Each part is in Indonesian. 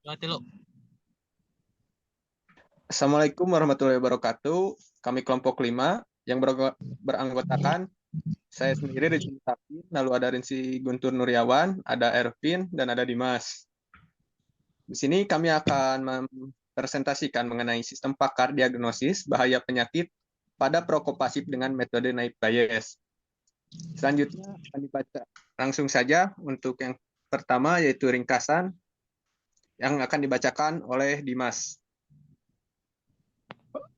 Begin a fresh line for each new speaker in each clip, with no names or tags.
Berarti lo.
Assalamualaikum warahmatullahi wabarakatuh. Kami kelompok 5 yang beranggotakan saya sendiri Rizky Tapi, lalu ada Rinsi Guntur Nuryawan, ada Ervin, dan ada Dimas. Di sini kami akan mempresentasikan mengenai sistem pakar diagnosis bahaya penyakit pada perokok pasif dengan metode naib Bayes. Selanjutnya akan dibaca langsung saja untuk yang pertama yaitu ringkasan yang akan dibacakan oleh Dimas.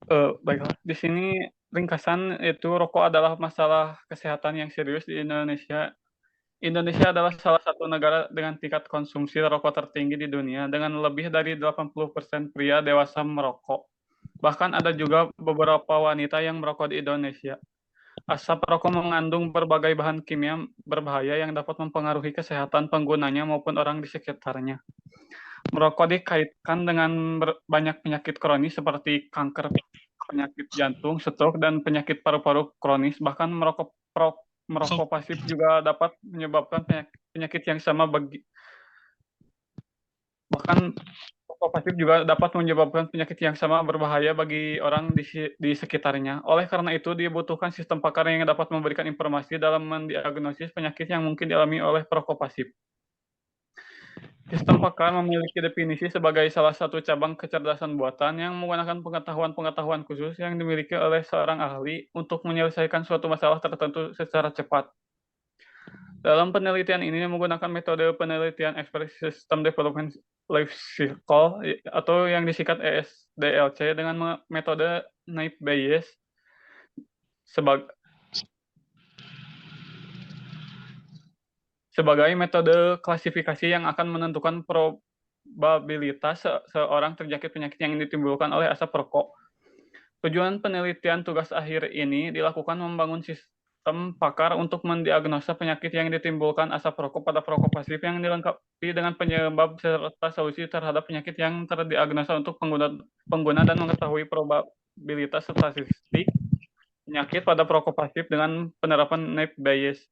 Baiklah, di sini ringkasan itu rokok adalah masalah kesehatan yang serius di Indonesia. Indonesia adalah salah satu negara dengan tingkat konsumsi rokok tertinggi di dunia, dengan lebih dari 80% pria dewasa merokok. Bahkan ada juga beberapa wanita yang merokok di Indonesia. Asap rokok mengandung berbagai bahan kimia berbahaya yang dapat mempengaruhi kesehatan penggunanya maupun orang di sekitarnya. Merokok dikaitkan dengan banyak penyakit kronis seperti kanker, penyakit jantung, stroke, dan penyakit paru-paru kronis. Bahkan merokok pasif juga dapat menyebabkan penyakit yang sama bahkan merokok pasif juga dapat menyebabkan penyakit yang sama berbahaya bagi orang di sekitarnya. Oleh karena itu, dibutuhkan sistem pakar yang dapat memberikan informasi dalam mendiagnosis penyakit yang mungkin dialami oleh perokok pasif. Sistem pakar memiliki definisi sebagai salah satu cabang kecerdasan buatan yang menggunakan pengetahuan-pengetahuan khusus yang dimiliki oleh seorang ahli untuk menyelesaikan suatu masalah tertentu secara cepat. Dalam penelitian ini menggunakan metode penelitian Expert System Development Life Cycle atau yang disingkat ESDLC dengan metode Naive Bayes sebagai metode klasifikasi yang akan menentukan probabilitas seorang terjangkit penyakit yang ditimbulkan oleh asap rokok. Tujuan penelitian tugas akhir ini dilakukan membangun sistem pakar untuk mendiagnosa penyakit yang ditimbulkan asap rokok pada perokok pasif yang dilengkapi dengan penyebab serta solusi terhadap penyakit yang terdiagnosa untuk pengguna dan mengetahui probabilitas statistik penyakit pada perokok pasif dengan penerapan Naive Bayes.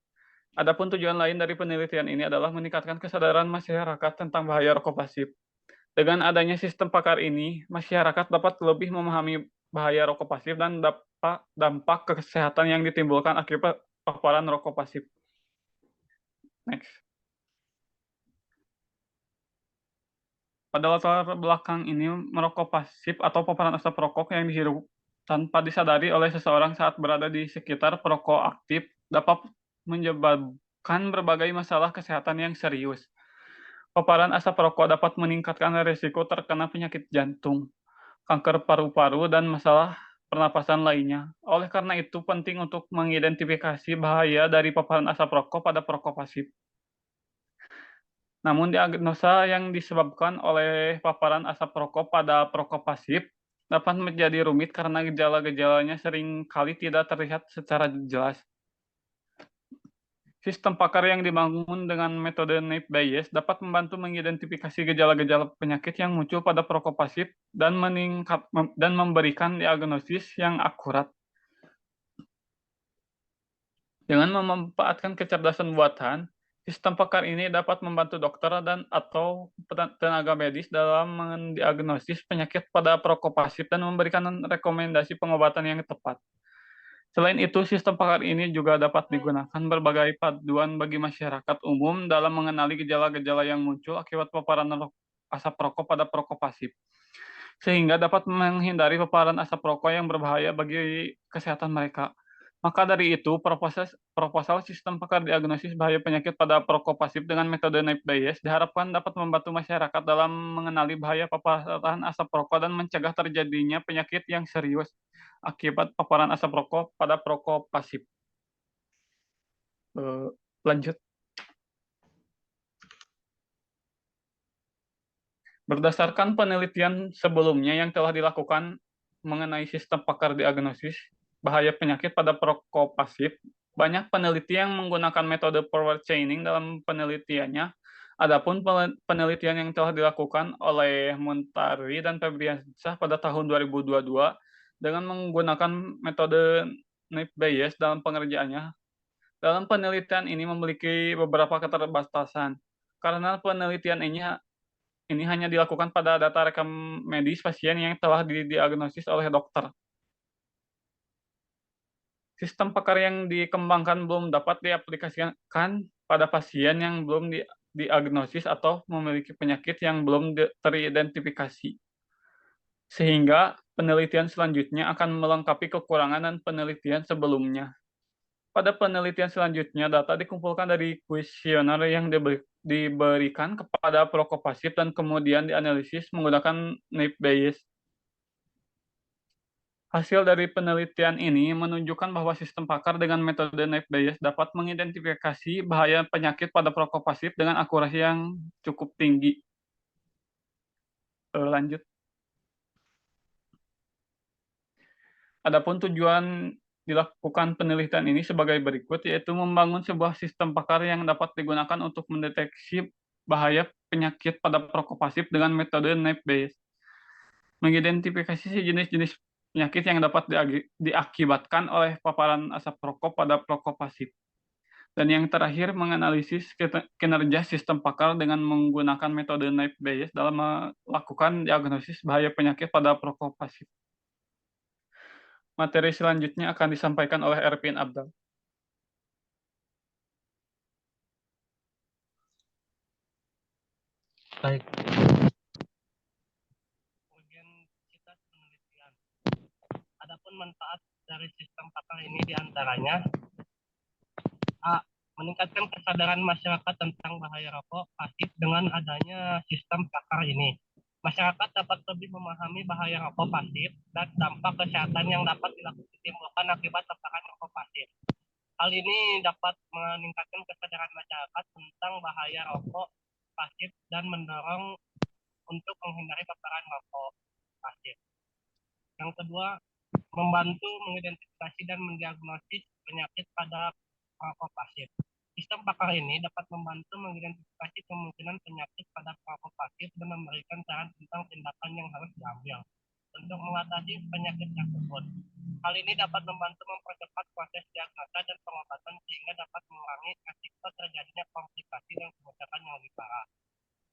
Adapun tujuan lain dari penelitian ini adalah meningkatkan kesadaran masyarakat tentang bahaya rokok pasif. Dengan adanya sistem pakar ini, masyarakat dapat lebih memahami bahaya rokok pasif dan dampak kesehatan yang ditimbulkan akibat paparan rokok pasif. Next. Pada latar belakang ini, merokok pasif atau paparan asap rokok yang dihirup tanpa disadari oleh seseorang saat berada di sekitar perokok aktif dapat menyebabkan berbagai masalah kesehatan yang serius. Paparan asap rokok dapat meningkatkan risiko terkena penyakit jantung, kanker paru-paru, dan masalah pernapasan lainnya. Oleh karena itu, penting untuk mengidentifikasi bahaya dari paparan asap rokok pada perokok pasif. Namun, diagnosa yang disebabkan oleh paparan asap rokok pada perokok pasif dapat menjadi rumit karena gejala-gejalanya sering kali tidak terlihat secara jelas. Sistem pakar yang dibangun dengan metode Naive Bayes dapat membantu mengidentifikasi gejala-gejala penyakit yang muncul pada perokok pasif dan memberikan diagnosis yang akurat. Dengan memanfaatkan kecerdasan buatan, sistem pakar ini dapat membantu dokter atau tenaga medis dalam mendiagnosis penyakit pada perokok pasif dan memberikan rekomendasi pengobatan yang tepat. Selain itu, sistem pakar ini juga dapat digunakan berbagai panduan bagi masyarakat umum dalam mengenali gejala-gejala yang muncul akibat paparan asap rokok pada perokok pasif, sehingga dapat menghindari paparan asap rokok yang berbahaya bagi kesehatan mereka. Maka dari itu, proposal sistem pakar diagnosis bahaya penyakit pada perokok pasif dengan metode Naive Bayes diharapkan dapat membantu masyarakat dalam mengenali bahaya paparan asap rokok dan mencegah terjadinya penyakit yang serius akibat paparan asap rokok pada perokok pasif. Lanjut. Berdasarkan penelitian sebelumnya yang telah dilakukan mengenai sistem pakar diagnosis bahaya penyakit pada perokok pasif, banyak peneliti yang menggunakan metode forward chaining dalam penelitiannya. Adapun penelitian yang telah dilakukan oleh Muntari dan Febriansah pada tahun 2022 dengan menggunakan metode Naive Bayes dalam pengerjaannya. Dalam penelitian ini memiliki beberapa keterbatasan karena penelitian ini ini hanya dilakukan pada data rekam medis pasien yang telah didiagnosis oleh dokter. Sistem pakar yang dikembangkan belum dapat diaplikasikan pada pasien yang belum diagnosis atau memiliki penyakit yang belum teridentifikasi. Sehingga penelitian selanjutnya akan melengkapi kekurangan dan penelitian sebelumnya. Pada penelitian selanjutnya, data dikumpulkan dari kuesioner yang diberikan kepada prokopasif dan kemudian dianalisis menggunakan Naive Bayes. Hasil dari penelitian ini menunjukkan bahwa sistem pakar dengan metode Naive Bayes dapat mengidentifikasi bahaya penyakit pada prokopasif dengan akurasi yang cukup tinggi. Lanjut. Adapun tujuan dilakukan penelitian ini sebagai berikut, yaitu membangun sebuah sistem pakar yang dapat digunakan untuk mendeteksi bahaya penyakit pada prokopasif dengan metode Naive Bayes. Mengidentifikasi jenis-jenis penyakit yang dapat diakibatkan oleh paparan asap rokok pada prokopasif. Dan yang terakhir, menganalisis kinerja sistem pakar dengan menggunakan metode Naive Bayes dalam melakukan diagnosis bahaya penyakit pada prokopasif. Materi selanjutnya akan disampaikan oleh Ervin Abdal.
Baik. Intensitas penelitian. Adapun manfaat dari sistem pakar ini diantaranya A. Meningkatkan kesadaran masyarakat tentang bahaya rokok pasif dengan adanya sistem pakar ini. Masyarakat dapat lebih memahami bahaya rokok pasif dan dampak kesehatan yang dapat ditimbulkan akibat paparan rokok pasif. Hal ini dapat meningkatkan kesadaran masyarakat tentang bahaya rokok pasif dan mendorong untuk menghindari paparan rokok pasif. Yang kedua, membantu mengidentifikasi dan mendiagnosis penyakit pada rokok pasif. Sistem pakar ini dapat membantu mengidentifikasi kemungkinan penyakit pada rokok pasif dan memberikan saran tentang tindakan yang harus diambil untuk mengatasi penyakit tersebut. Hal ini dapat membantu mempercepat proses diagnosa dan pengobatan sehingga dapat mengurangi risiko terjadinya komplikasi dan kerusakan yang lebih parah.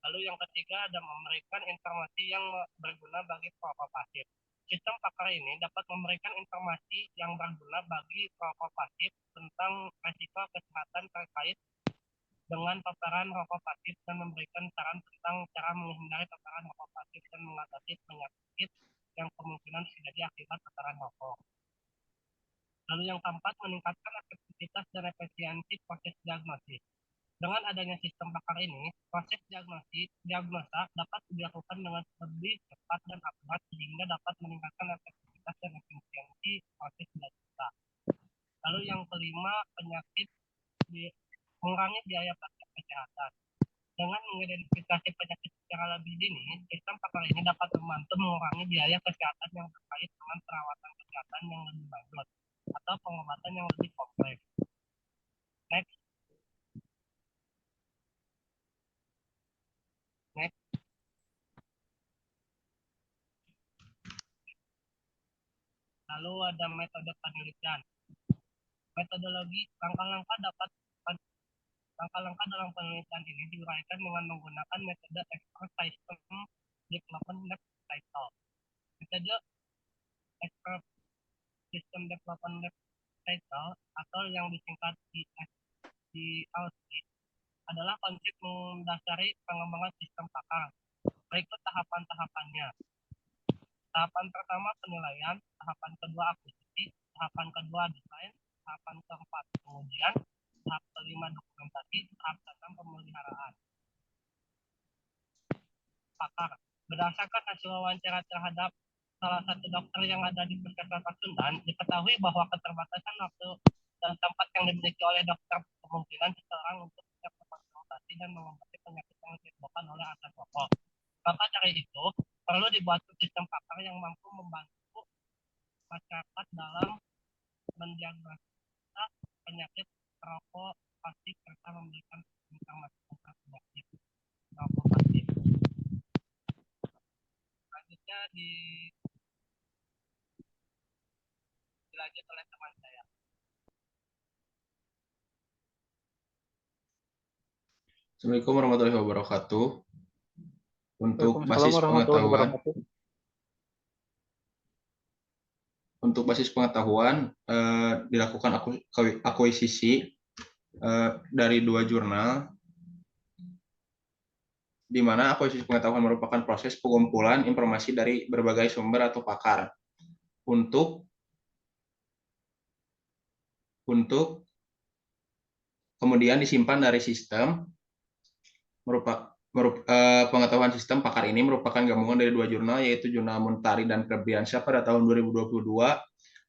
Lalu yang ketiga ada memberikan informasi yang berguna bagi rokok pasif. Sistem pakar ini dapat memberikan informasi yang berguna bagi rokok pasif tentang risiko kesehatan terkait dengan paparan rokok pasif dan memberikan saran tentang cara menghindari paparan rokok pasif dan mengatasi penyakit yang kemungkinan terjadi akibat paparan rokok. Lalu yang keempat, meningkatkan efektivitas dan efisiensi proses diagnosis. Dengan adanya sistem pakar ini, proses diagnosa dapat dilakukan dengan lebih cepat dan akurat sehingga dapat meningkatkan efektivitas dan efisiensi proses diagnosa. Lalu yang kelima, mengurangi biaya praktek kesehatan. Dengan mengidentifikasi penyakit secara lebih dini, sistem pakar ini dapat membantu mengurangi biaya kesehatan yang terkait dengan perawatan kesehatan yang lebih lanjut atau pengobatan yang lebih kompleks. Next. Lalu ada metode penelitian. Metodologi langkah-langkah dalam penelitian ini diuraikan dengan menggunakan metode Expert System Development Lab Cycle. Metode Expert System Development Lab Cycle atau yang disingkat ELC adalah konsep mendasari pengembangan sistem pakar. Berikut tahapan-tahapannya. Tahapan pertama penilaian, tahapan kedua akuisisi, tahapan kedua desain, tahapan keempat pengujian, tahap kelima dokumentasi, tahap keenam pemeliharaan. Pakar. Berdasarkan hasil wawancara terhadap salah satu dokter yang ada di Puskesmas Pasundan, diketahui bahwa keterbatasan waktu dan tempat yang dimiliki oleh dokter kemungkinan seseorang untuk bisa berkonsultasi dan mengobati penyakit yang disebabkan oleh asap rokok. Maka dari itu, perlu dibuat sistem pakar yang mampu membantu masyarakat dalam mendiagnosa penyakit rokok pasif serta memberikan informasi tentang penyakit rokok pasif. Selanjutnya dilanjut oleh teman saya.
Assalamualaikum warahmatullahi wabarakatuh. Untuk
Waalaikumsalam warahmatullahi wabarakatuh.
basis pengetahuan dilakukan akuisisi dari 2 jurnal, di mana akuisisi pengetahuan merupakan proses pengumpulan informasi dari berbagai sumber atau pakar untuk kemudian disimpan dari sistem. Pengetahuan sistem pakar ini merupakan gabungan dari 2 jurnal, yaitu Jurnal Muntari dan Febriansyah pada tahun 2022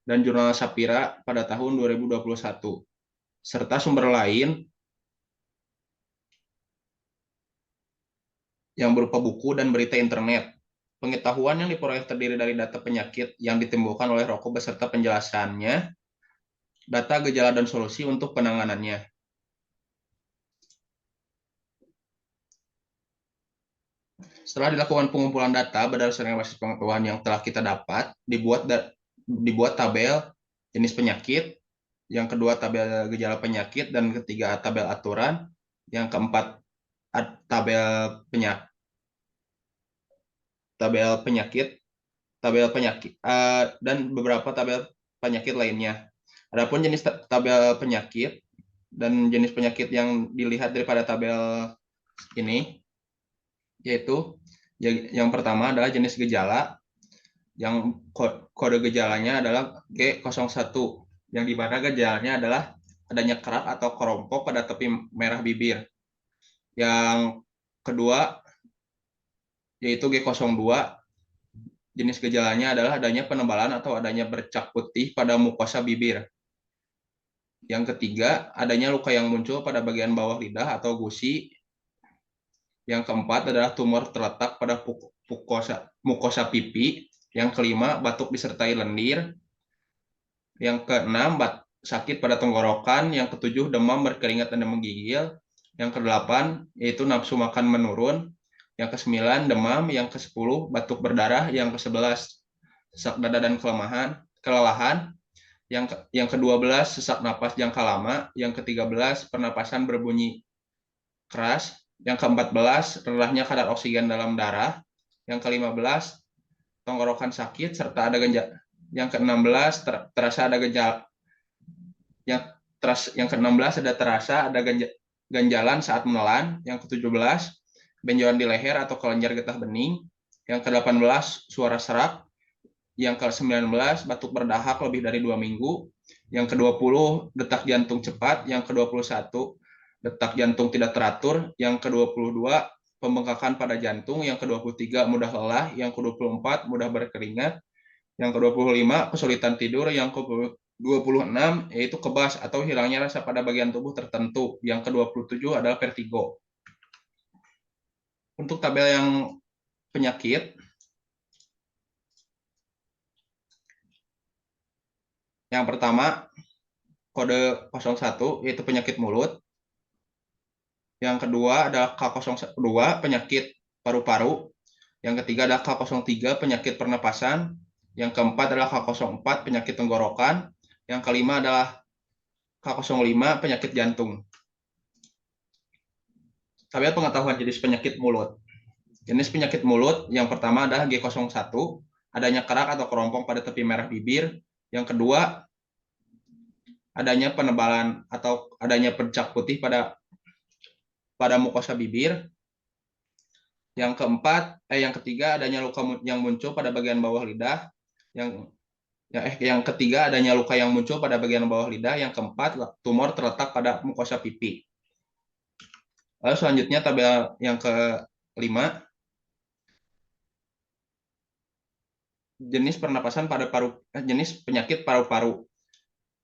dan Jurnal Sapira pada tahun 2021, serta sumber lain yang berupa buku dan berita internet. Pengetahuan yang diperoleh terdiri dari data penyakit yang ditimbulkan oleh rokok beserta penjelasannya, data gejala dan solusi untuk penanganannya. Setelah dilakukan pengumpulan data berdasarkan basis pengetahuan yang telah kita dapat, dibuat tabel jenis penyakit, yang kedua tabel gejala penyakit, dan ketiga tabel aturan, yang keempat tabel penyakit, dan beberapa tabel penyakit lainnya. Adapun jenis tabel penyakit dan jenis penyakit yang dilihat daripada tabel ini, yaitu yang pertama adalah jenis gejala, yang kode gejalanya adalah G01, yang di mana gejalanya adalah adanya kerak atau kerompok pada tepi merah bibir. Yang kedua yaitu G02, jenis gejalanya adalah adanya penebalan atau adanya bercak putih pada mukosa bibir. Yang ketiga, adanya luka yang muncul pada bagian bawah lidah atau gusi. Yang keempat adalah tumor terletak pada mukosa pipi. Yang kelima, batuk disertai lendir. Yang keenam, sakit pada tenggorokan. Yang ketujuh, demam berkeringat dan menggigil. Yang kedelapan, yaitu nafsu makan menurun. Yang kesembilan, demam. Yang kesepuluh, batuk berdarah. Yang kesebelas, sesak dada dan kelelahan. Yang ke-12, sesak napas jangka lama. Yang ke-13, pernapasan berbunyi keras. Yang ke-14, rendahnya kadar oksigen dalam darah. Yang ke-15, tenggorokan sakit serta ada gejala. Yang ke-16, terasa ada gejala. Yang ke-16 terasa ada ganjalan saat menelan. Yang ke-17, benjolan di leher atau kelenjar getah bening. Yang ke-18, suara serak. Yang ke-19, batuk berdahak lebih dari 2 minggu. Yang ke-20, detak jantung cepat. Yang ke-21, detak jantung tidak teratur. Yang ke-22, pembengkakan pada jantung. Yang ke-23, mudah lelah. Yang ke-24, mudah berkeringat. Yang ke-25, kesulitan tidur. Yang ke-26, yaitu kebas atau hilangnya rasa pada bagian tubuh tertentu. Yang ke-27 adalah vertigo. Untuk tabel yang penyakit, yang pertama, kode 01, yaitu penyakit mulut. Yang kedua adalah K02, penyakit paru-paru. Yang ketiga adalah K03, penyakit pernapasan. Yang keempat adalah K04, penyakit tenggorokan. Yang kelima adalah K05, penyakit jantung. Tabel pengetahuan jenis penyakit mulut. Jenis penyakit mulut yang pertama adalah G01, adanya kerak atau kerompong pada tepi merah bibir. Yang kedua, adanya penebalan atau adanya bercak putih pada mukosa bibir. Yang ketiga, adanya luka yang muncul pada bagian bawah lidah. Yang ketiga, adanya luka yang muncul pada bagian bawah lidah. Yang keempat, tumor terletak pada mukosa pipi. Lalu selanjutnya tabel yang kelima, jenis pernapasan pada jenis penyakit paru-paru.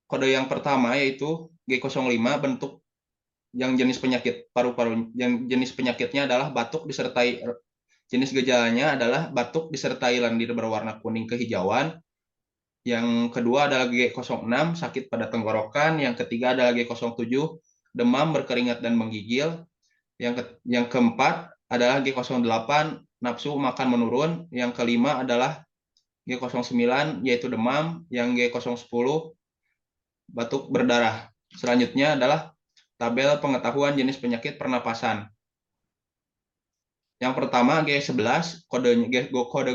Kode yang pertama yaitu G05, bentuk yang jenis penyakit paru-paru. Yang jenis penyakitnya adalah batuk disertai jenis gejalanya adalah batuk disertai lendir berwarna kuning kehijauan. Yang kedua adalah G06, sakit pada tenggorokan. Yang ketiga adalah G07, demam berkeringat dan menggigil. Yang keempat adalah G08, nafsu makan menurun. Yang kelima adalah G09, yaitu demam. Yang G010, batuk berdarah. Selanjutnya adalah tabel pengetahuan jenis penyakit pernapasan. Yang pertama G11, kode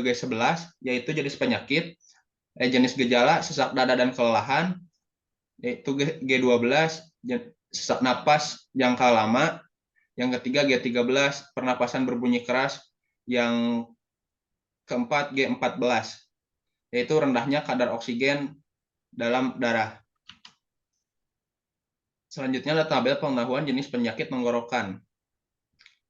G11 yaitu jenis penyakit, jenis gejala sesak dada dan kelelahan, yaitu G12 sesak napas jangka lama, yang ketiga G13 pernapasan berbunyi keras, yang keempat G14 yaitu rendahnya kadar oksigen dalam darah. Selanjutnya adalah tabel pengetahuan jenis penyakit tenggorokan.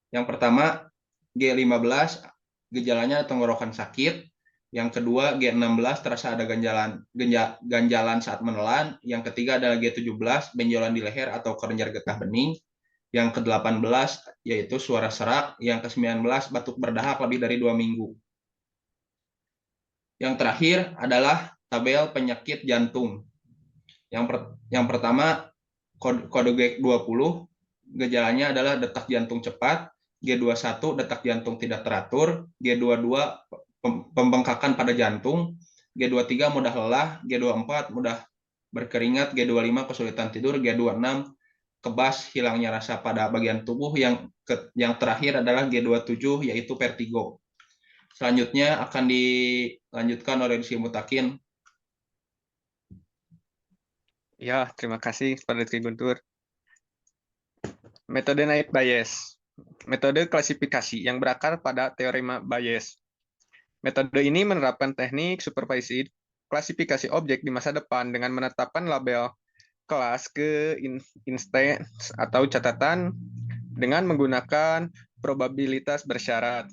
Yang pertama G15 gejalanya tenggorokan sakit. Yang kedua G16 terasa ada ganjalan saat menelan. Yang ketiga adalah G17 benjolan di leher atau kelenjar getah bening. Yang ke-18 yaitu suara serak. Yang ke-19 batuk berdahak lebih dari 2 minggu. Yang terakhir adalah tabel penyakit jantung. Yang pertama kode G20 gejalanya adalah detak jantung cepat, G21 detak jantung tidak teratur, G22 pembengkakan pada jantung, G23 mudah lelah, G24 mudah berkeringat, G25 kesulitan tidur, G26 kebas, hilangnya rasa pada bagian tubuh, yang terakhir adalah G27 yaitu vertigo. Selanjutnya akan dilanjutkan oleh Rizky Mutakin.
Ya, terima kasih kepada Rizky Guntur. Metode Naive Bayes. Metode klasifikasi yang berakar pada teorema Bayes. Metode ini menerapkan teknik supervised klasifikasi objek di masa depan dengan menetapkan label kelas ke instance atau catatan dengan menggunakan probabilitas bersyarat,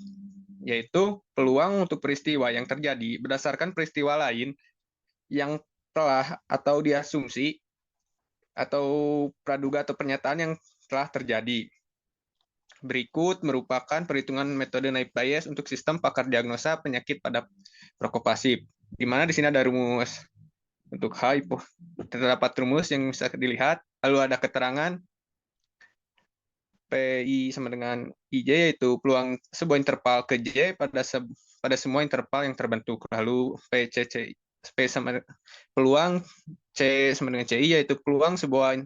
yaitu peluang untuk peristiwa yang terjadi berdasarkan peristiwa lain yang telah atau diasumsi atau praduga atau pernyataan yang telah terjadi. Berikut merupakan perhitungan metode Naive Bayes untuk sistem pakar diagnosa penyakit pada prokopasif, di mana di sini ada rumus untuk H, terdapat rumus yang bisa dilihat, lalu ada keterangan PI sama dengan IJ, yaitu peluang sebuah interval ke J pada semua interval yang terbentuk, lalu PCC P sama peluang C sama dengan CI, yaitu peluang sebuah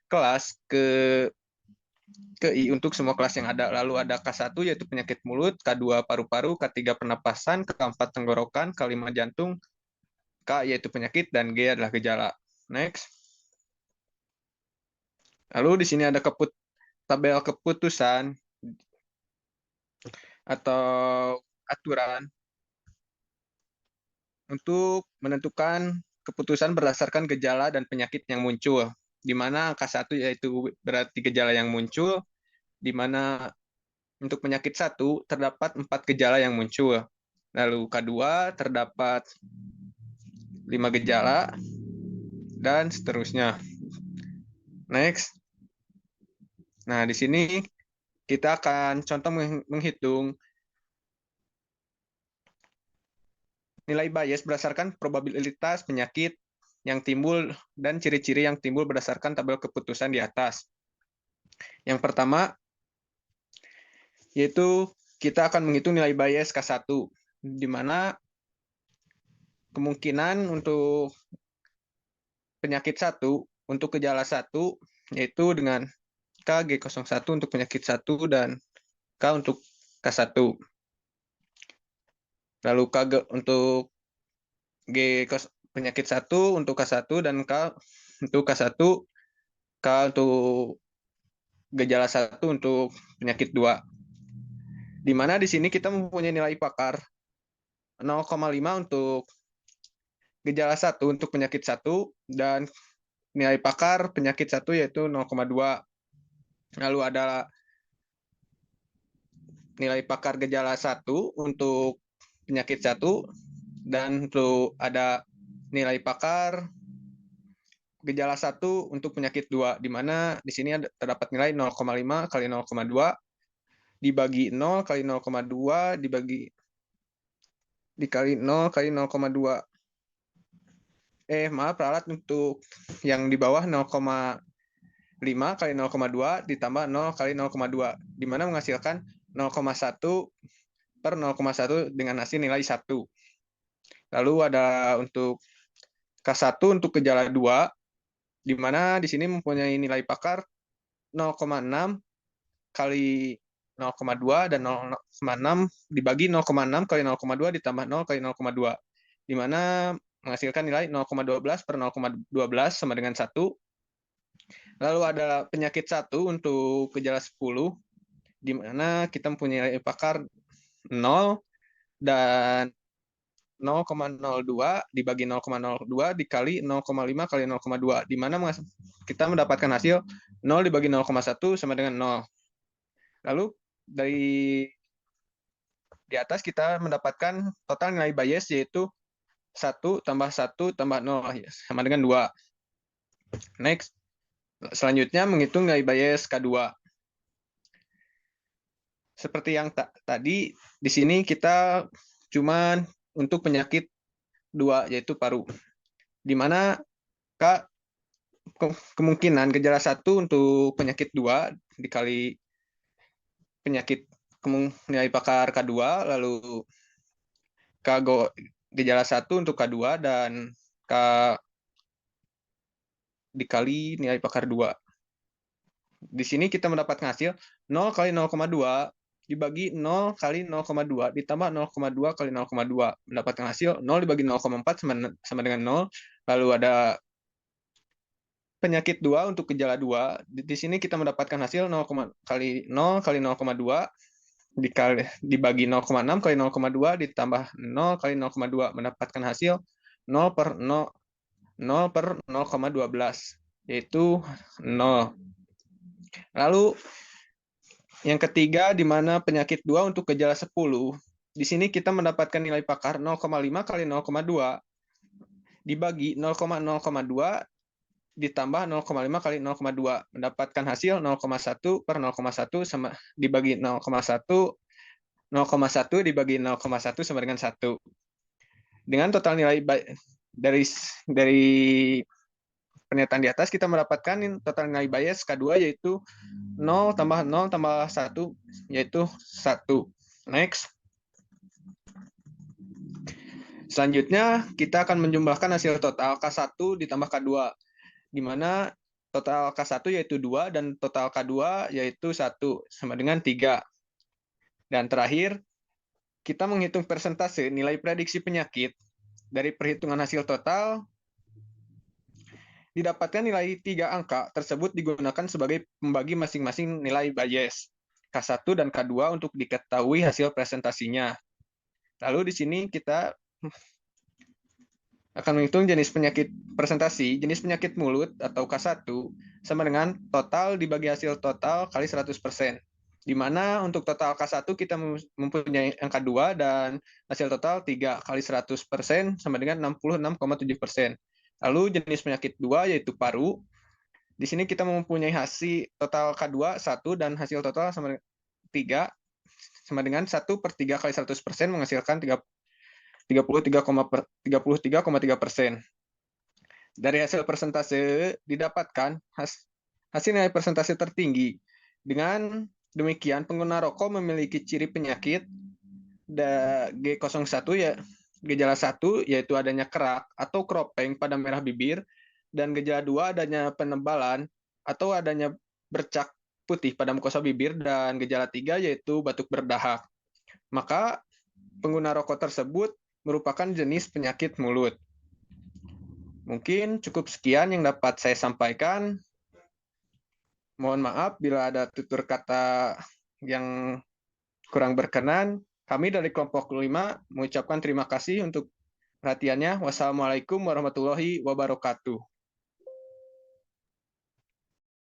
kelas ke I untuk semua kelas yang ada. Lalu ada K1 yaitu penyakit mulut, K2 paru-paru, K3 pernapasan, K4 tenggorokan, K5 jantung, K yaitu penyakit, dan G adalah gejala. Next. Lalu di sini ada tabel keputusan atau aturan untuk menentukan keputusan berdasarkan gejala dan penyakit yang muncul, di mana K1 yaitu berarti gejala yang muncul, di mana untuk penyakit 1 terdapat 4 gejala yang muncul. Lalu K2 terdapat 5 gejala, dan seterusnya. Next. Nah, di sini kita akan contoh menghitung nilai Bayes berdasarkan probabilitas penyakit yang timbul dan ciri-ciri yang timbul berdasarkan tabel keputusan di atas. Yang pertama, yaitu kita akan menghitung nilai Bayes K1, di mana kemungkinan untuk penyakit 1 untuk gejala 1 yaitu dengan KG01 untuk penyakit 1 dan K untuk K1. Lalu K untuk G penyakit 1 untuk K1 dan K untuk K1, K untuk gejala 1 untuk penyakit 2. Di mana di sini kita mempunyai nilai pakar 0,5 untuk gejala 1 untuk penyakit 1 dan nilai pakar penyakit 1 yaitu 0,2. Lalu ada nilai pakar gejala 1 untuk penyakit 1 dan untuk ada nilai pakar gejala 1 untuk penyakit 2, di mana di sini terdapat nilai 0,5 kali 0,2 dibagi 0 kali 0,2 dikali 0 kali 0,2. Maaf, ralat untuk yang di bawah 0,5 kali 0,2 ditambah 0 kali 0,2, di mana menghasilkan 0,1 per 0,1 dengan hasil nilai 1. Lalu ada untuk K1 untuk gejala 2, di mana di sini mempunyai nilai pakar 0,6 kali 0,2 dan 0,6 dibagi 0,6 kali 0,2 ditambah 0 kali 0,2, di mana menghasilkan nilai 0,12 per 0,12 sama dengan 1. Lalu ada penyakit 1 untuk gejala 10, di mana kita mempunyai nilai pakar 0 dan 0,02 dibagi 0,02 dikali 0,5 kali 0,2, di mana kita mendapatkan hasil 0 dibagi 0,1 sama dengan 0. Lalu dari di atas kita mendapatkan total nilai bias, yaitu 1 tambah 1 tambah 0 sama dengan 2. Next, selanjutnya menghitung nilai bias K2. Seperti yang tadi, di sini kita cuman untuk penyakit 2, yaitu paru. Di mana kemungkinan gejala 1 untuk penyakit 2 dikali penyakit nilai pakar K2, lalu gejala 1 untuk K2 dan K dikali nilai pakar 2. Di sini kita mendapatkan hasil 0 kali 0,2 dibagi 0 kali 0,2 ditambah 0,2 kali 0,2. Mendapatkan hasil 0 dibagi 0,4 sama dengan 0. Lalu ada penyakit 2 untuk gejala 2. Di sini kita mendapatkan hasil 0 kali 0 kali 0,2 dibagi 0,6 kali 0,2 ditambah 0 kali 0,2. Mendapatkan hasil 0 per 0,12, yaitu 0. Lalu yang ketiga, di mana penyakit 2 untuk gejala 10. Di sini kita mendapatkan nilai pakar 0,5 kali 0,2 dibagi 0,02 ditambah 0,5 kali 0,2. Mendapatkan hasil 0,1 per 0,1 sama dibagi 0,1 dibagi 0,1 sama dengan 1. Dengan total nilai dari pernyataan di atas, kita mendapatkan total nilai bias K2, yaitu 0 tambah 0 tambah 1, yaitu 1. Next. Selanjutnya, kita akan menjumlahkan hasil total K1 ditambah K2, di mana total K1 yaitu 2 dan total K2 yaitu 1, sama dengan 3. Dan terakhir, kita menghitung persentase nilai prediksi penyakit dari perhitungan hasil total. Didapatkan nilai 3 angka tersebut digunakan sebagai pembagi masing-masing nilai bias K1 dan K2 untuk diketahui hasil presentasinya. Lalu di sini kita akan menghitung jenis penyakit presentasi. Jenis penyakit mulut atau K1 sama dengan total dibagi hasil total kali 100%. Di mana untuk total K1 kita mempunyai angka 2 dan hasil total 3 kali 100% sama dengan 66,7%. Lalu jenis penyakit 2 yaitu paru. Di sini kita mempunyai hasil total K2 1 dan hasil total sama dengan 3 sama dengan 1 per 3 kali 100% menghasilkan 33,3%. Dari hasil persentase didapatkan hasil nilai persentase tertinggi. Dengan demikian, pengguna rokok memiliki ciri penyakit G01 ya, gejala 1 yaitu adanya kerak atau kropeng pada merah bibir, dan gejala 2 adanya penebalan atau adanya bercak putih pada mukosa bibir, dan gejala 3 yaitu batuk berdahak. Maka pengguna rokok tersebut merupakan jenis penyakit mulut. Mungkin cukup sekian yang dapat saya sampaikan. Mohon maaf bila ada tutur kata yang kurang berkenan. Kami dari kelompok 5 mengucapkan terima kasih untuk perhatiannya. Wassalamualaikum warahmatullahi wabarakatuh.